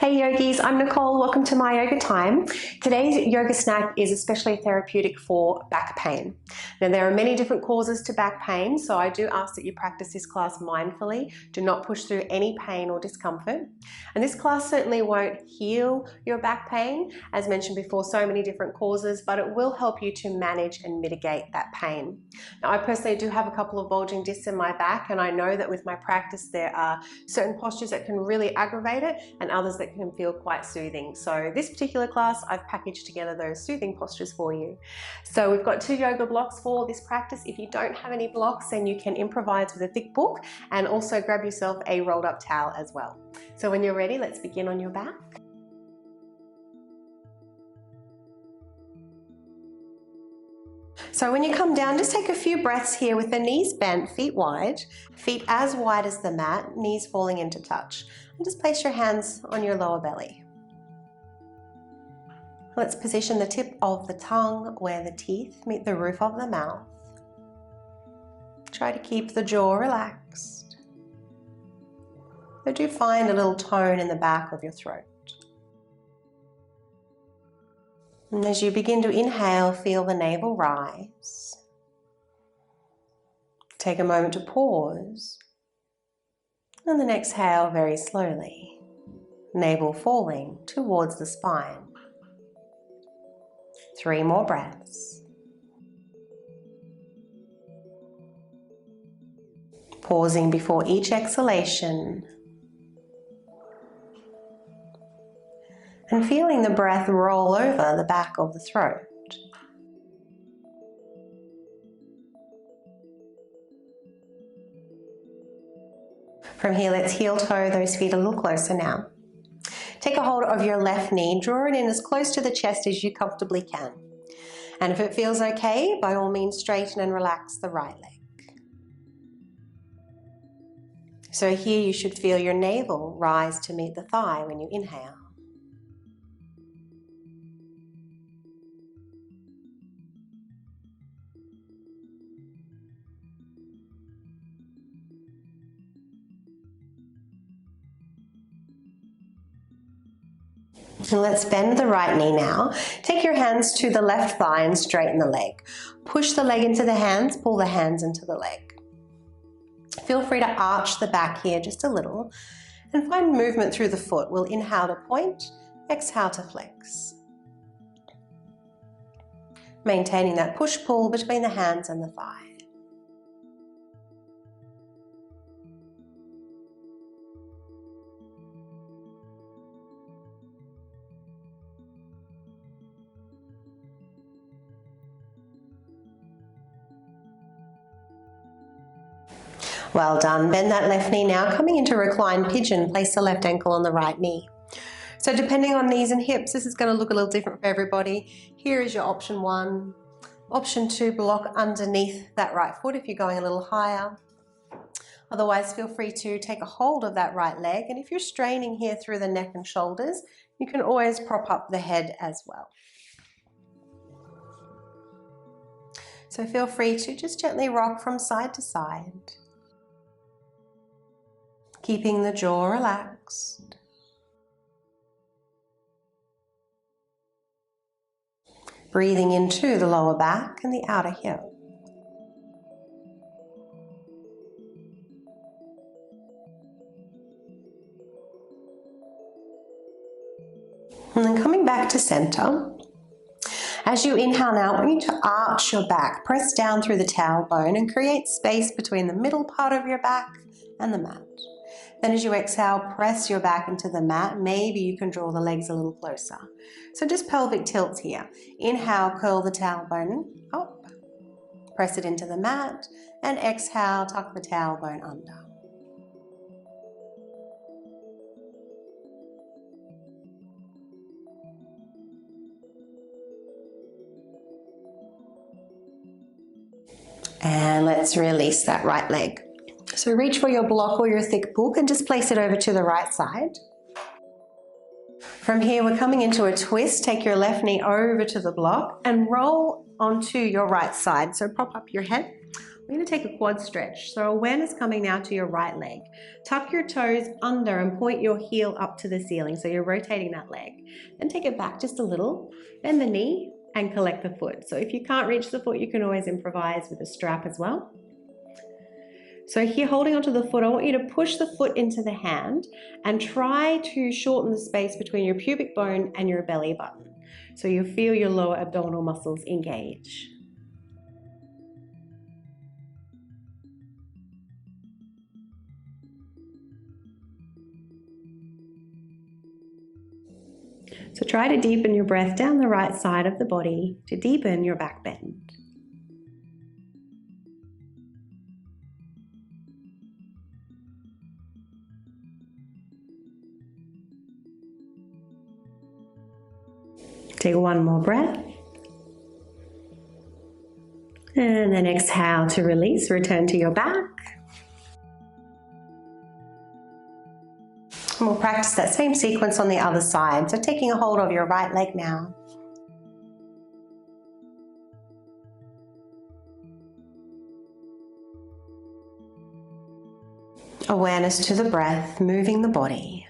Hey yogis, I'm Nicole. Welcome to my yoga time. Today's yoga snack is especially therapeutic for back pain. Now there are many different causes to back pain, so I do ask that you practice this class mindfully. Do not push through any pain or discomfort. And this class certainly won't heal your back pain, as mentioned before, so many different causes, but it will help you to manage and mitigate that pain. Now I personally do have a couple of bulging discs in my back, and I know that with my practice there are certain postures that can really aggravate it and others that can feel quite soothing. So this particular class, I've packaged together those soothing postures for you. So we've got 2 yoga blocks for this practice. If you don't have any blocks, then you can improvise with a thick book and also grab yourself a rolled up towel as well. So when you're ready, let's begin on your back. So when you come down, just take a few breaths here with the knees bent, feet as wide as the mat, knees falling into touch. And just place your hands on your lower belly. Let's position the tip of the tongue where the teeth meet the roof of the mouth. Try to keep the jaw relaxed. So do find a little tone in the back of your throat. And as you begin to inhale, feel the navel rise. Take a moment to pause. And then exhale very slowly, navel falling towards the spine. 3 more breaths. Pausing before each exhalation. And feeling the breath roll over the back of the throat. From here, let's heel toe those feet a little closer now. Take a hold of your left knee, draw it in as close to the chest as you comfortably can. And if it feels okay, by all means straighten and relax the right leg. So here you should feel your navel rise to meet the thigh when you inhale. And let's bend the right knee now. Take your hands to the left thigh and straighten the leg. Push the leg into the hands, pull the hands into the leg. Feel free to arch the back here just a little and find movement through the foot. We'll inhale to point, exhale to flex. Maintaining that push-pull between the hands and the thigh. Well done. Bend that left knee now. Coming into reclined pigeon, place the left ankle on the right knee. So depending on knees and hips, this is going to look a little different for everybody. Here is your option 1. Option 2, block underneath that right foot if you're going a little higher. Otherwise, feel free to take a hold of that right leg. And if you're straining here through the neck and shoulders, you can always prop up the head as well. So feel free to just gently rock from side to side. Keeping the jaw relaxed. Breathing into the lower back and the outer hip. And then coming back to center. As you inhale now, I want you to arch your back, press down through the tailbone and create space between the middle part of your back and the mat. Then as you exhale, press your back into the mat. Maybe you can draw the legs a little closer. So just pelvic tilt here. Inhale, curl the tailbone up, press it into the mat, and exhale, tuck the tailbone under. And let's release that right leg. So reach for your block or your thick book and just place it over to the right side. From here, we're coming into a twist. Take your left knee over to the block and roll onto your right side. So prop up your head, We're going to take a quad stretch. So awareness coming now to your right leg. Tuck your toes under and point your heel up to the ceiling. So you're rotating that leg. Then take it back just a little. Bend the knee and collect the foot. So if you can't reach the foot, you can always improvise with a strap as well. So here, holding onto the foot, I want you to push the foot into the hand and try to shorten the space between your pubic bone and your belly button. So you feel your lower abdominal muscles engage. So try to deepen your breath down the right side of the body to deepen your back bend. Take one more breath. And then exhale to release, return to your back. And we'll practice that same sequence on the other side. So taking a hold of your right leg now. Awareness to the breath, moving the body.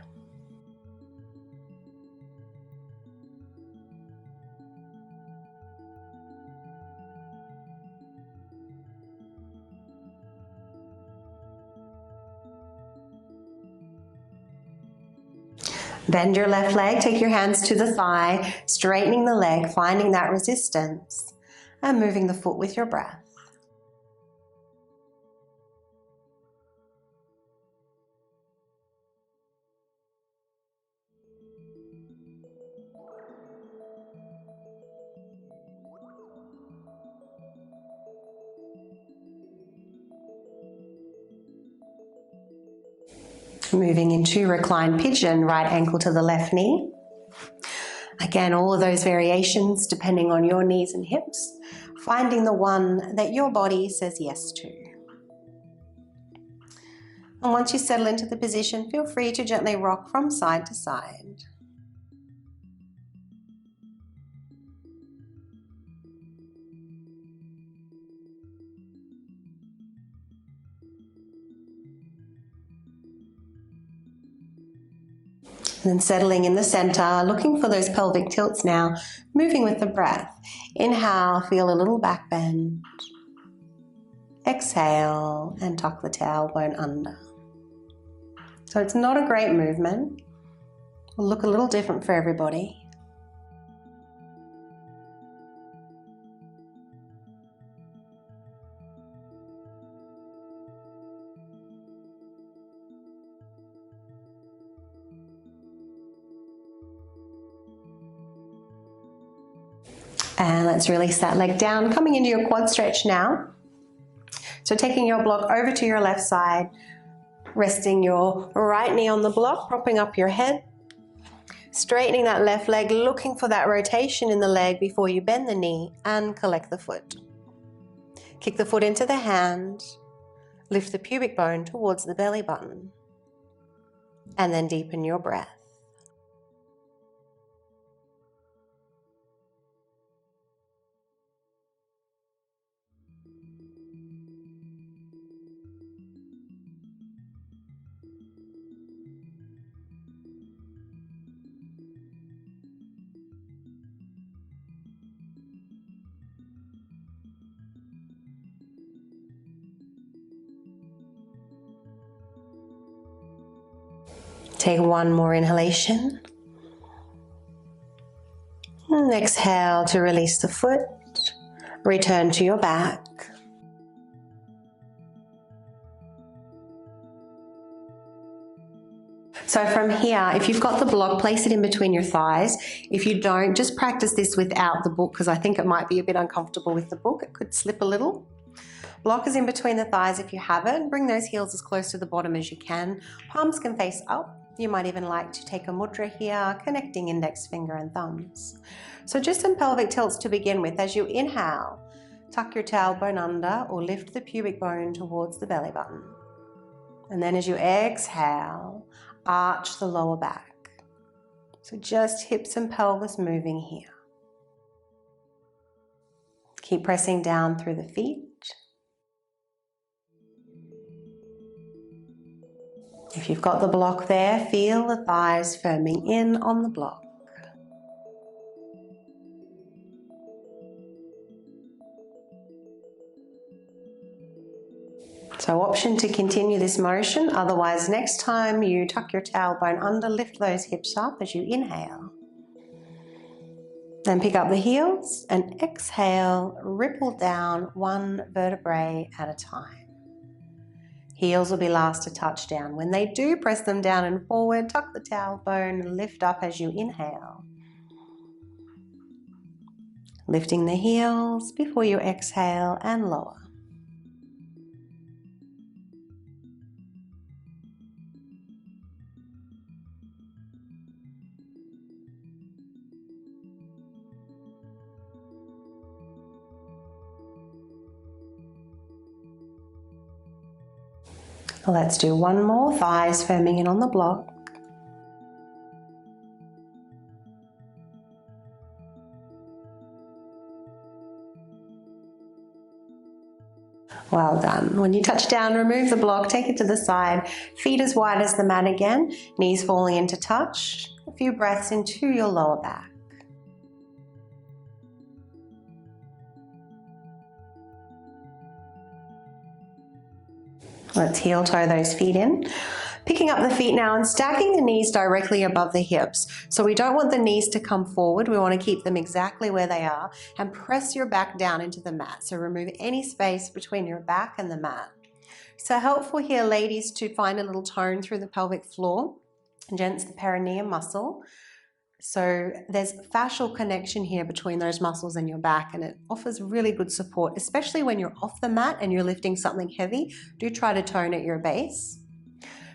Bend your left leg, take your hands to the thigh, straightening the leg, finding that resistance, and moving the foot with your breath. Moving into reclined pigeon, right ankle to the left knee. Again, all of those variations depending on your knees and hips, finding the one that your body says yes to. And once you settle into the position, feel free to gently rock from side to side. And then settling in the center, looking for those pelvic tilts now, moving with the breath. Inhale, feel a little back bend. Exhale and tuck the tailbone under. So it's not a great movement. Will look a little different for everybody. And let's release that leg down, coming into your quad stretch now. So taking your block over to your left side, resting your right knee on the block, propping up your head, straightening that left leg, looking for that rotation in the leg before you bend the knee and collect the foot. Kick the foot into the hand, lift the pubic bone towards the belly button, and then deepen your breath. Take one more inhalation. And exhale to release the foot. Return to your back. So from here, if you've got the block, place it in between your thighs. If you don't, just practice this without the book because I think it might be a bit uncomfortable with the book. It could slip a little. Block is in between the thighs if you have it. Bring those heels as close to the bottom as you can. Palms can face up. You might even like to take a mudra here, connecting index finger and thumbs. So just some pelvic tilts to begin with. As you inhale, tuck your tailbone under or lift the pubic bone towards the belly button. And then as you exhale, arch the lower back. So just hips and pelvis moving here. Keep pressing down through the feet. If you've got the block there, feel the thighs firming in on the block. So option to continue this motion, otherwise next time you tuck your tailbone under, lift those hips up as you inhale. Then pick up the heels and exhale, ripple down one vertebrae at a time. Heels will be last to touch down. When they do, press them down and forward, tuck the tailbone and lift up as you inhale. Lifting the heels before you exhale and lower. Let's do one more, thighs firming in on the block. Well done. When you touch down, remove the block, take it to the side, feet as wide as the mat again, knees falling into touch, a few breaths into your lower back. Let's heel toe those feet in. Picking up the feet now and stacking the knees directly above the hips. So we don't want the knees to come forward. We want to keep them exactly where they are and press your back down into the mat. So remove any space between your back and the mat. So helpful here, ladies, to find a little tone through the pelvic floor, gents the perineum muscle. So there's fascial connection here between those muscles and your back, and it offers really good support, especially when you're off the mat and you're lifting something heavy. Do try to tone at your base.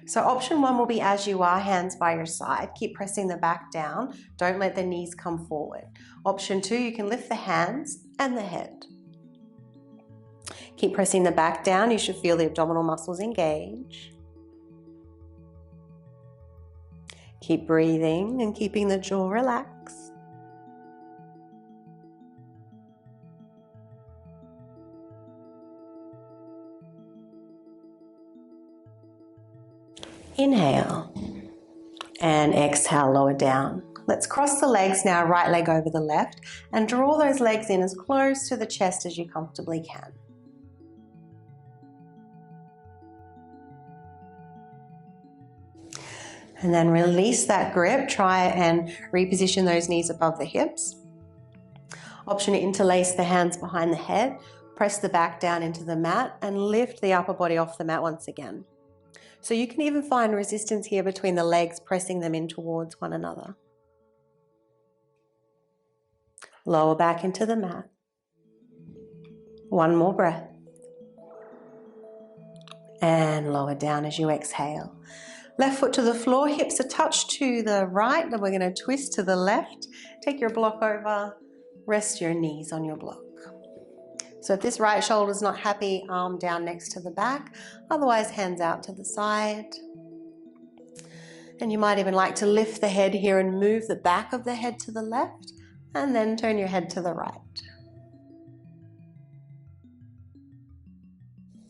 So option one will be as you are, hands by your side. Keep pressing the back down. Don't let the knees come forward. Option two, you can lift the hands and the head. Keep pressing the back down. You should feel the abdominal muscles engage. Keep breathing and keeping the jaw relaxed. Inhale and exhale, lower down. Let's cross the legs now, right leg over the left, and draw those legs in as close to the chest as you comfortably can. And then release that grip, try and reposition those knees above the hips. Option to interlace the hands behind the head, press the back down into the mat and lift the upper body off the mat once again. So you can even find resistance here between the legs, pressing them in towards one another. Lower back into the mat. One more breath. And lower down as you exhale. Left foot to the floor, hips a touch to the right, then we're going to twist to the left. Take your block over, rest your knees on your block. So if this right shoulder is not happy, arm down next to the back, otherwise hands out to the side. And you might even like to lift the head here and move the back of the head to the left, and then turn your head to the right.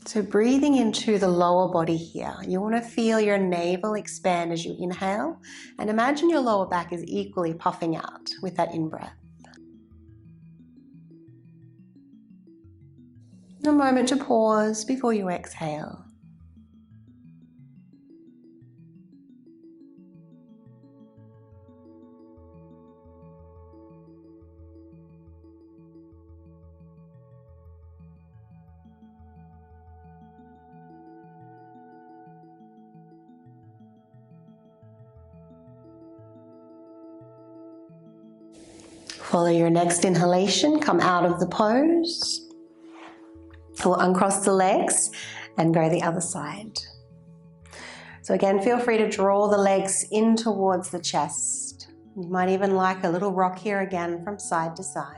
So breathing into the lower body here, you want to feel your navel expand as you inhale, and imagine your lower back is equally puffing out with that in-breath. A moment to pause before you exhale. Follow your next inhalation, come out of the pose. We'll uncross the legs and go the other side. So again, feel free to draw the legs in towards the chest. You might even like a little rock here again from side to side.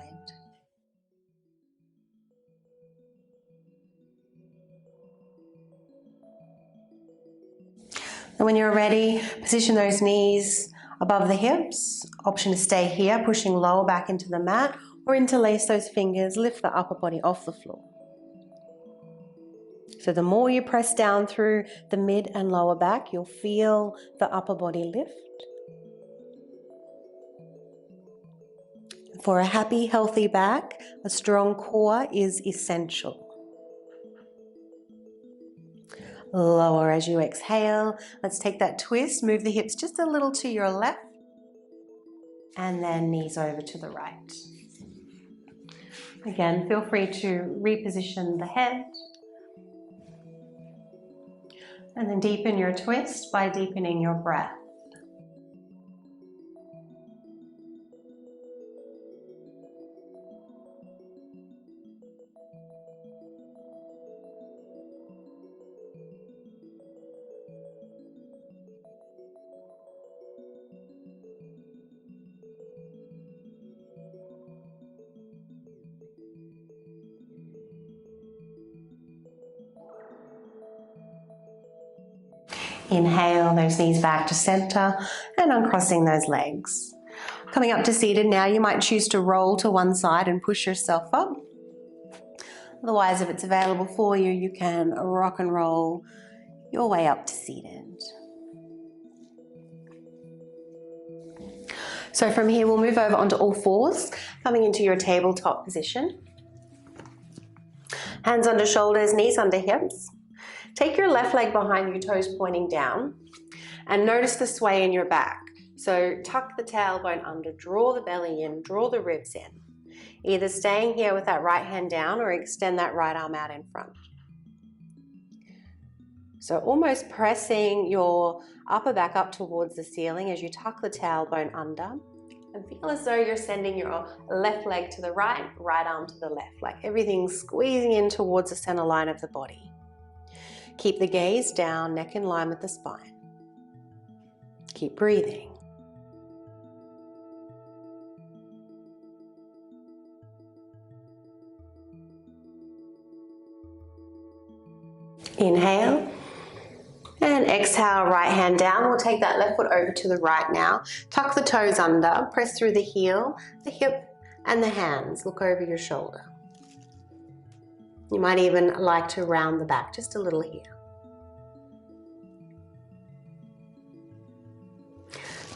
And when you're ready, position those knees above the hips. Option to stay here, pushing lower back into the mat, or interlace those fingers, lift the upper body off the floor. So the more you press down through the mid and lower back, you'll feel the upper body lift. For a happy, healthy back, a strong core is essential. Lower as you exhale. Let's take that twist. Move the hips just a little to your left. And then knees over to the right. Again, feel free to reposition the head. And then deepen your twist by deepening your breath. Inhale those knees back to center and uncrossing those legs. Coming up to seated now, you might choose to roll to one side and push yourself up. Otherwise, if it's available for you, you can rock and roll your way up to seated. So from here, we'll move over onto all fours, coming into your tabletop position. Hands under shoulders, knees under hips. Take your left leg behind you, toes pointing down, and notice the sway in your back. So tuck the tailbone under, draw the belly in, draw the ribs in. Either staying here with that right hand down or extend that right arm out in front. So almost pressing your upper back up towards the ceiling as you tuck the tailbone under, and feel as though you're sending your left leg to the right, right arm to the left, like everything's squeezing in towards the center line of the body. Keep the gaze down, neck in line with the spine. Keep breathing. Inhale and exhale, right hand down. We'll take that left foot over to the right now. Tuck the toes under, press through the heel, the hip, and the hands. Look over your shoulder. You might even like to round the back just a little here.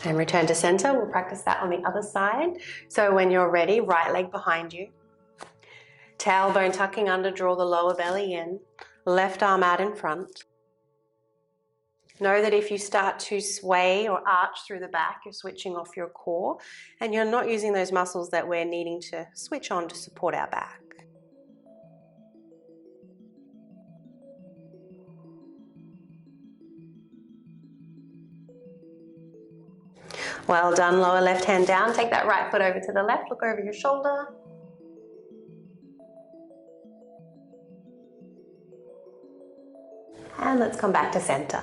And return to center. We'll practice that on the other side. So when you're ready, right leg behind you. Tailbone tucking under, draw the lower belly in. Left arm out in front. Know that if you start to sway or arch through the back, you're switching off your core and you're not using those muscles that we're needing to switch on to support our back. Well done, lower left hand down. Take that right foot over to the left, look over your shoulder. And let's come back to center.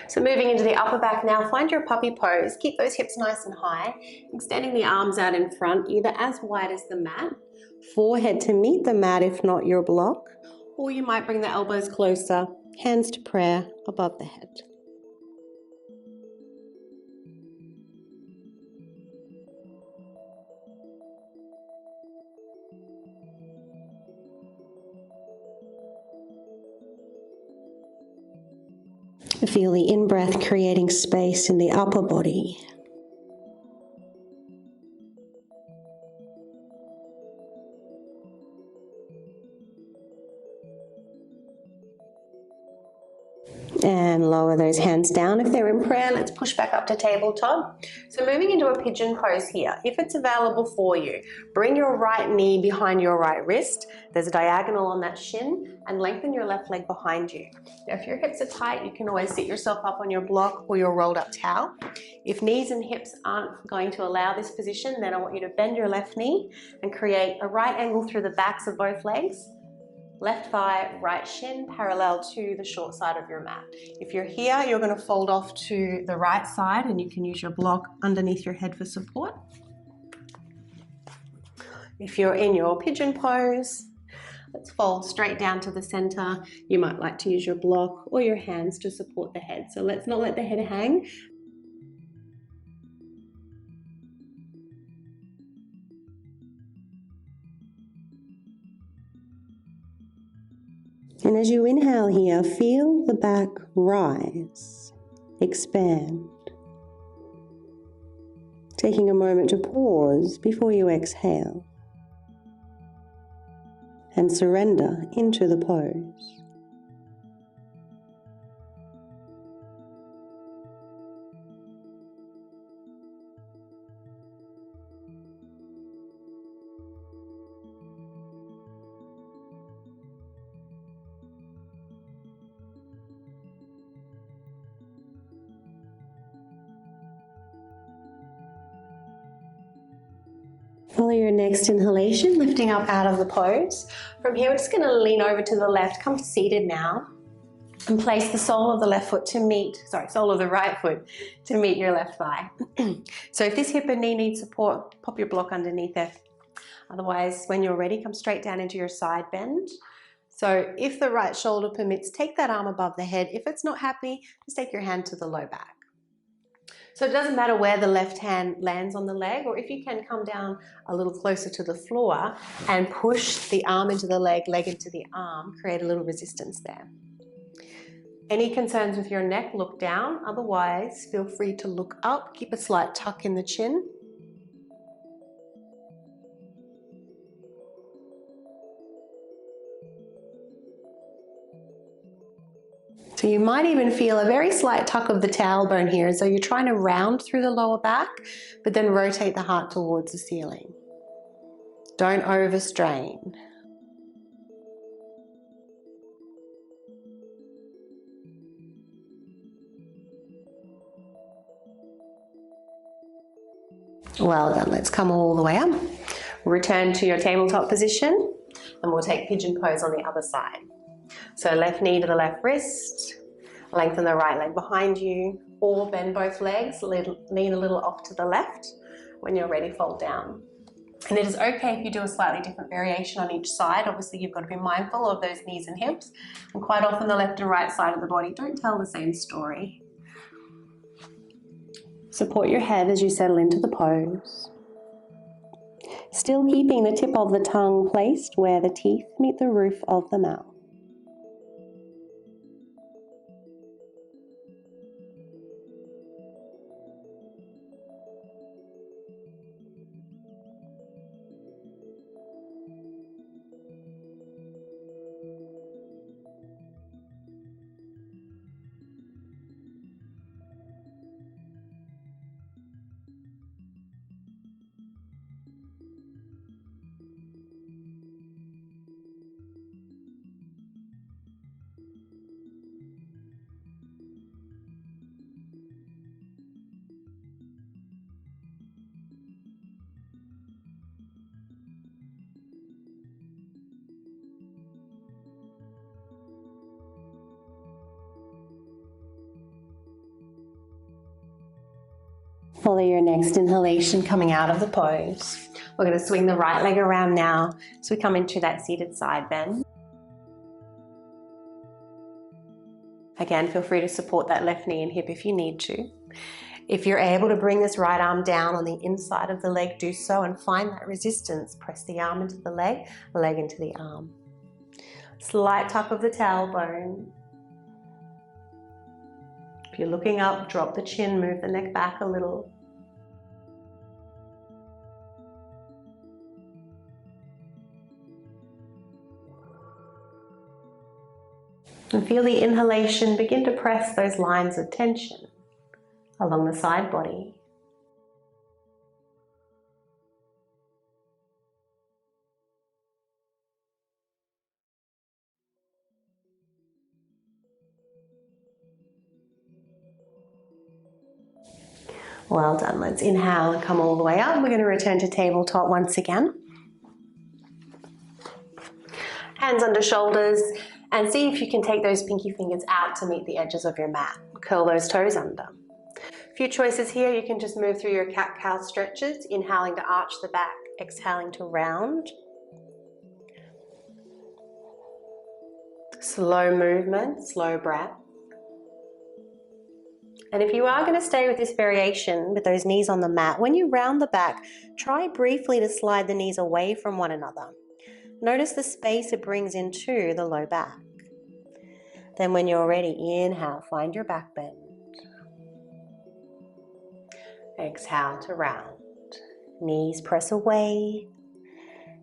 So moving into the upper back now, find your puppy pose. Keep those hips nice and high, extending the arms out in front, either as wide as the mat, forehead to meet the mat if not your block, or you might bring the elbows closer, hands to prayer above the head. Feel the in-breath creating space in the upper body. And lower those hands down if they're in prayer. Let's push back up to tabletop. So moving into a pigeon pose here. If it's available for you, bring your right knee behind your right wrist. There's a diagonal on that shin and lengthen your left leg behind you. Now if your hips are tight, you can always sit yourself up on your block or your rolled up towel. If knees and hips aren't going to allow this position, then I want you to bend your left knee and create a right angle through the backs of both legs. Left thigh, right shin, parallel to the short side of your mat. If you're here, you're going to fold off to the right side and you can use your block underneath your head for support. If you're in your pigeon pose, let's fold straight down to the center. You might like to use your block or your hands to support the head. So let's not let the head hang. And as you inhale here, feel the back rise, expand. Taking a moment to pause before you exhale and surrender into the pose. Follow your next inhalation, lifting up out of the pose. From here, we're just going to lean over to the left, come seated now, and place the sole of the sole of the right foot to meet your left thigh. So if this hip and knee needs support, pop your block underneath it. Otherwise, when you're ready, come straight down into your side bend. So if the right shoulder permits, take that arm above the head. If it's not happy, just take your hand to the low back. So it doesn't matter where the left hand lands on the leg, or if you can come down a little closer to the floor and push the arm into the leg into the arm, create a little resistance there. Any concerns with your neck, look down. Otherwise, feel free to look up, keep a slight tuck in the chin. So you might even feel a very slight tuck of the tailbone here, as though you're trying to round through the lower back, but then rotate the heart towards the ceiling. Don't overstrain. Well done, let's come all the way up. Return to your tabletop position, and we'll take pigeon pose on the other side. So left knee to the left wrist, lengthen the right leg behind you, or bend both legs, lean a little off to the left. When you're ready, fold down. And it is okay if you do a slightly different variation on each side. Obviously, you've got to be mindful of those knees and hips. And quite often the left and right side of the body don't tell the same story. Support your head as you settle into the pose. Still keeping the tip of the tongue placed where the teeth meet the roof of the mouth. Follow your next inhalation coming out of the pose. We're going to swing the right leg around now so we come into that seated side bend. Again, feel free to support that left knee and hip if you need to. If you're able to bring this right arm down on the inside of the leg, do so and find that resistance. Press the arm into the leg into the arm. Slight tuck of the tailbone. If you're looking up, drop the chin, move the neck back a little. And feel the inhalation begin to press those lines of tension along the side body. Well done. Let's inhale and come all the way up. We're going to return to tabletop once again. Hands under shoulders, and see if you can take those pinky fingers out to meet the edges of your mat. Curl those toes under. A few choices here. You can just move through your cat-cow stretches, inhaling to arch the back, exhaling to round. Slow movement, slow breath. And if you are going to stay with this variation with those knees on the mat, when you round the back, try briefly to slide the knees away from one another. Notice the space it brings into the low back. Then when you're ready, inhale, find your back bend. Exhale to round. Knees press away.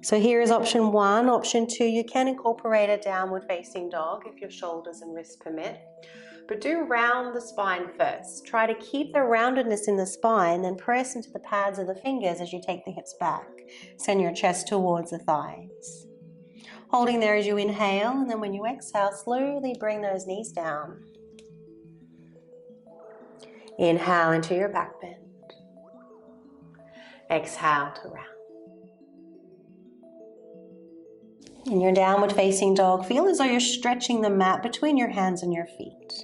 So here is option 1. Option 2, you can incorporate a downward facing dog if your shoulders and wrists permit. But do round the spine first. Try to keep the roundedness in the spine, then press into the pads of the fingers as you take the hips back. Send your chest towards the thighs. Holding there as you inhale, and then when you exhale, slowly bring those knees down. Inhale into your back bend. Exhale to round. In your downward facing dog, feel as though you're stretching the mat between your hands and your feet.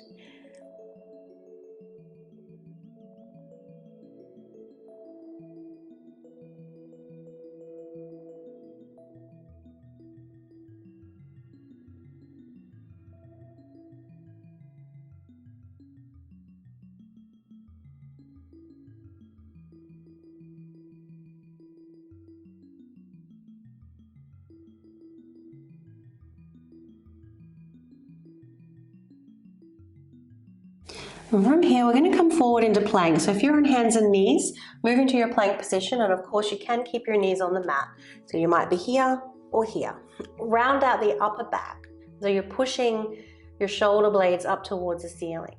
And from here, we're going to come forward into plank. So if you're on hands and knees, move into your plank position, and of course you can keep your knees on the mat. So you might be here or here. Round out the upper back. So you're pushing your shoulder blades up towards the ceiling.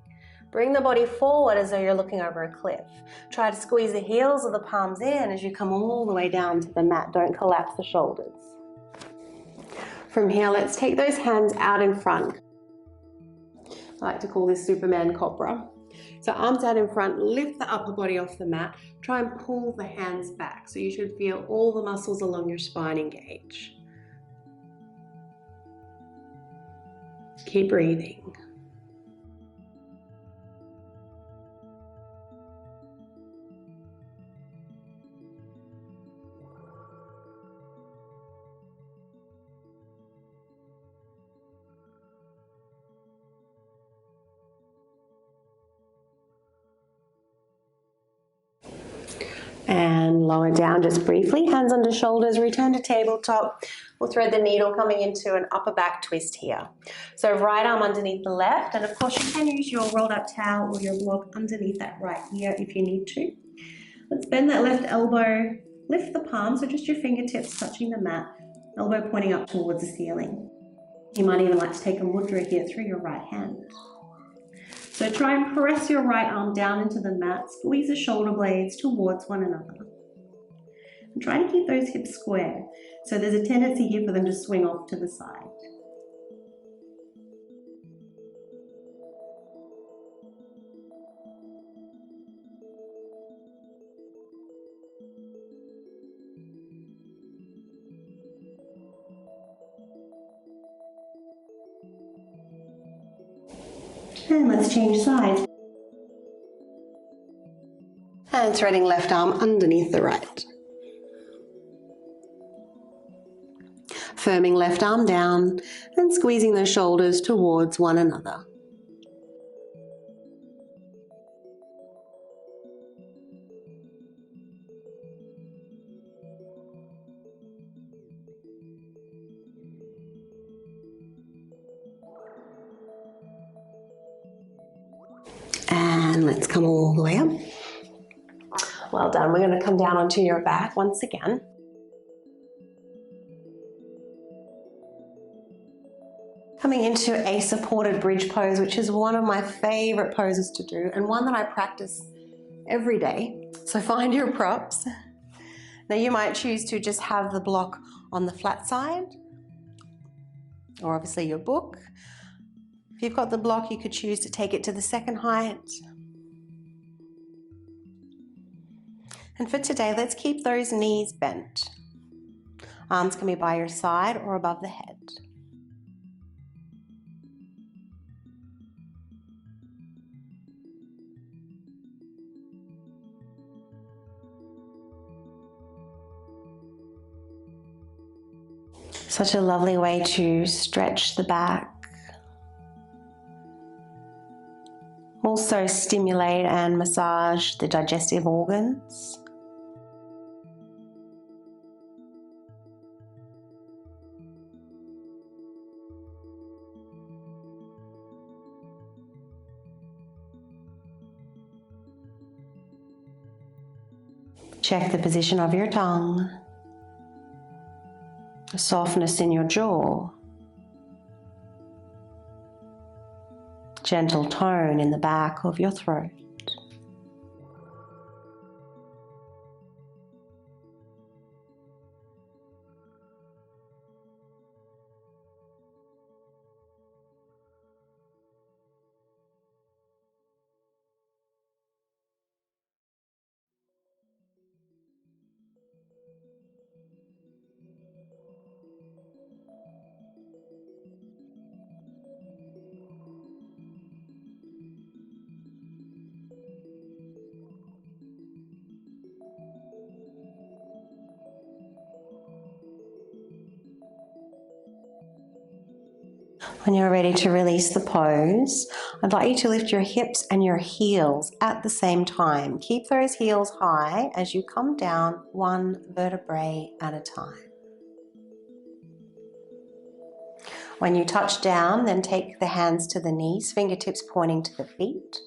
Bring the body forward as though you're looking over a cliff. Try to squeeze the heels of the palms in as you come all the way down to the mat. Don't collapse the shoulders. From here, let's take those hands out in front. I like to call this Superman Cobra. So arms out in front, lift the upper body off the mat, try and pull the hands back. So you should feel all the muscles along your spine engage. Keep breathing. And lower down just briefly, hands under shoulders, return to tabletop. We'll thread the needle coming into an upper back twist here. So right arm underneath the left, and of course you can use your rolled up towel or your block underneath that right ear if you need to. Let's bend that left elbow, lift the palm, so just your fingertips touching the mat, elbow pointing up towards the ceiling. You might even like to take a mudra here through your right hand. So try and press your right arm down into the mat, squeeze the shoulder blades towards one another. And try to keep those hips square, so there's a tendency here for them to swing off to the side. And let's change sides. And threading left arm underneath the right. Firming left arm down and squeezing the shoulders towards one another. And let's come all the way up. Well done. We're going to come down onto your back once again. Coming into a supported bridge pose, which is one of my favorite poses to do and one that I practice every day. So find your props. Now you might choose to just have the block on the flat side, or obviously your book. If you've got the block, you could choose to take it to the second height. And for today, let's keep those knees bent. Arms can be by your side or above the head. Such a lovely way to stretch the back. Also stimulate and massage the digestive organs. Check the position of your tongue, the softness in your jaw, gentle tone in the back of your throat. When you're ready to release the pose, I'd like you to lift your hips and your heels at the same time. Keep those heels high as you come down one vertebrae at a time. When you touch down, then take the hands to the knees, fingertips pointing to the feet.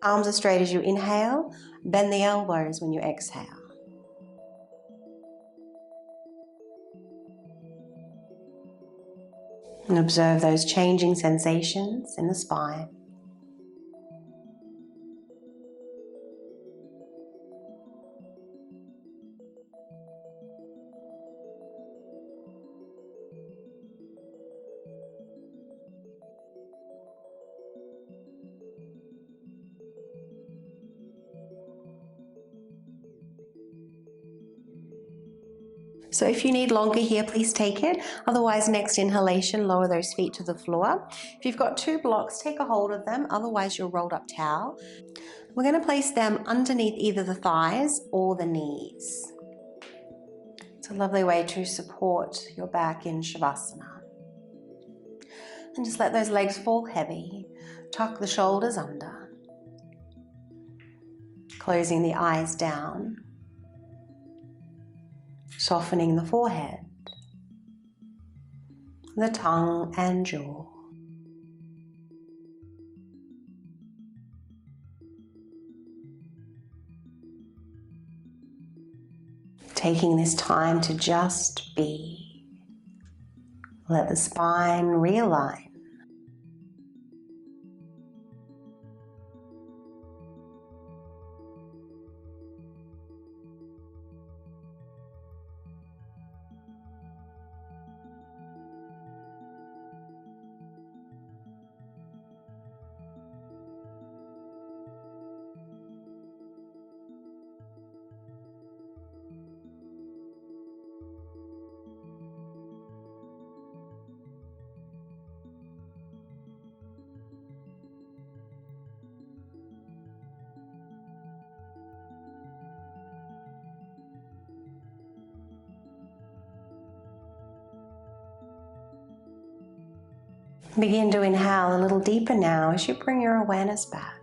Arms as straight as you inhale, bend the elbows when you exhale. And observe those changing sensations in the spine. So if you need longer here, please take it. Otherwise, next inhalation, lower those feet to the floor. If you've got two blocks, take a hold of them. Otherwise, your rolled up towel. We're going to place them underneath either the thighs or the knees. It's a lovely way to support your back in Shavasana. And just let those legs fall heavy. Tuck the shoulders under. Closing the eyes down. Softening the forehead, the tongue and jaw. Taking this time to just be. Let the spine realign. Begin to inhale a little deeper now as you bring your awareness back.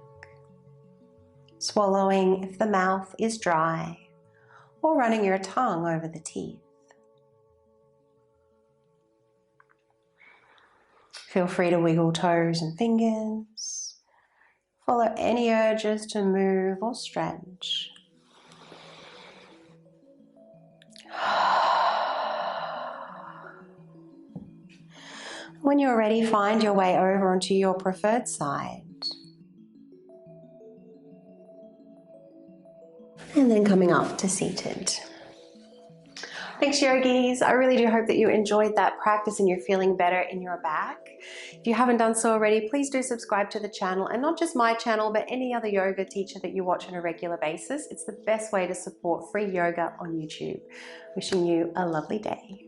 Swallowing if the mouth is dry, or running your tongue over the teeth. Feel free to wiggle toes and fingers. Follow any urges to move or stretch. When you're ready, find your way over onto your preferred side. And then coming up to seated. Thanks, yogis. I really do hope that you enjoyed that practice and you're feeling better in your back. If you haven't done so already, please do subscribe to the channel, and not just my channel, but any other yoga teacher that you watch on a regular basis. It's the best way to support free yoga on YouTube. Wishing you a lovely day.